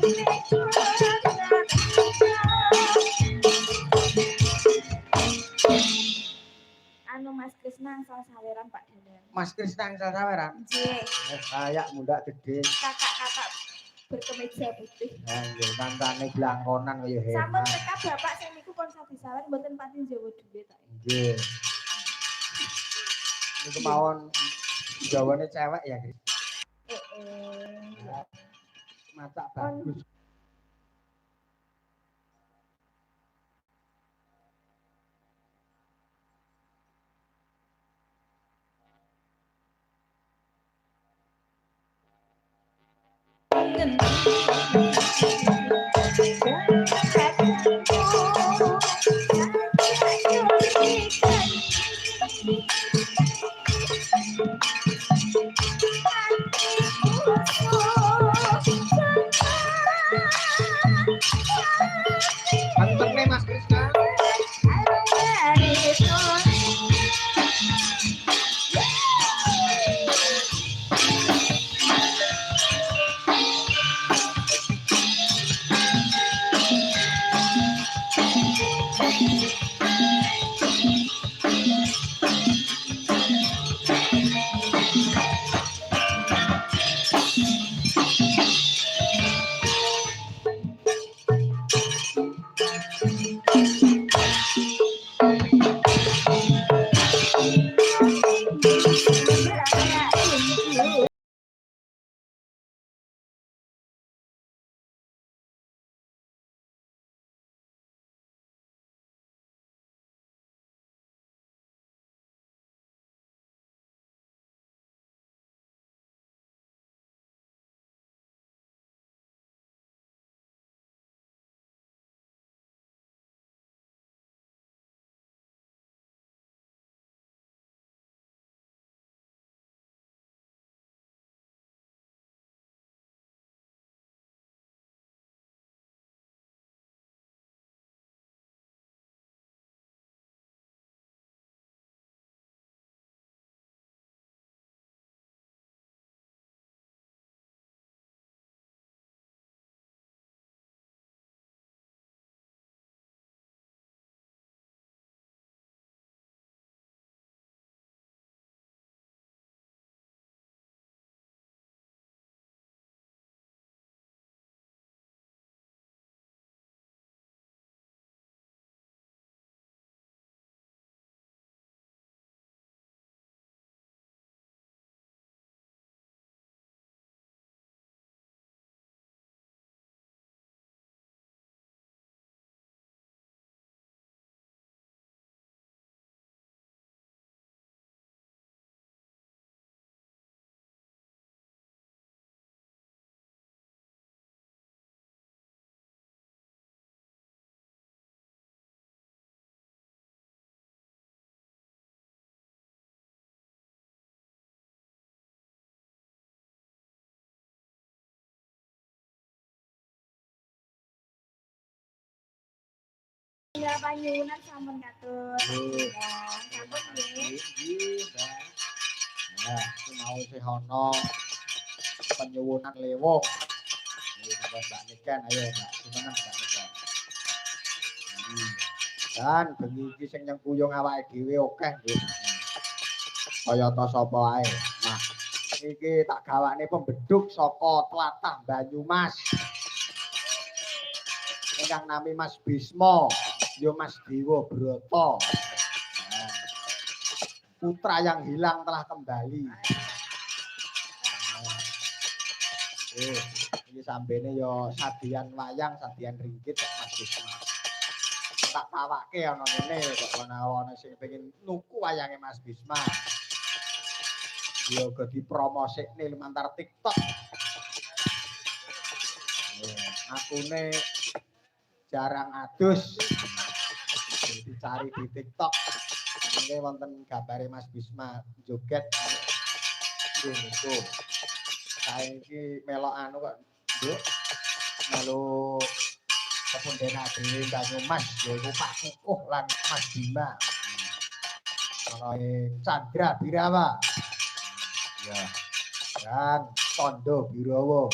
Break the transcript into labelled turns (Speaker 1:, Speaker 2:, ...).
Speaker 1: Anu Mas Krisna asal Saweran Pak Dadan.
Speaker 2: Mas Krisna asal Saweran.
Speaker 1: Nggih.
Speaker 2: Kayak muda gede.
Speaker 1: Kakak-kakak berkemeja putih.
Speaker 2: Nggih, kancane blangkonan kaya hemat.
Speaker 1: Sampun cekap Bapak sing niku kon sadi sawen mboten pati njawa dhuwit ta.
Speaker 2: Nggih. Niku mawon jawane cewek ya, Kris. Matak bagus. Anteng Mas Krisna.
Speaker 1: Ya panyuwunan sampun katur. Sampun nggih.
Speaker 2: Nah, mau sih ono penyuwunan lewong. Mbak Niken, ayo Mbak, gimana Mbak Niken? Dan bengi iki sing nyengkuyung awake dhewe akeh nggih. Kaya ta sapa ae. Nah, iki tak gawane pembedhuk saka tlatah Banyumas. Ingkang nami Mas Bisma, ya Mas Dewa Brata. Putra yang hilang telah kembali. Ini sambene ya sadian wayang, sadian ringgit Mas Bisma. Tak tawake ana ngene kok ana sing pengen nuku wayange Mas Bisma. Ya uga dipromosikne lumantar TikTok. Akune jarang adus. Dicari di TikTok. Ini wonten gambare Mas Bisma joget. Niku. Saiki melok anu kok, Nduk. Melu kepundena dhewe Banyumas yaiku Pak Kukuh lan Mas Bima. Ana ing Candra Birawa. Ya. Dan Tondo Birawa.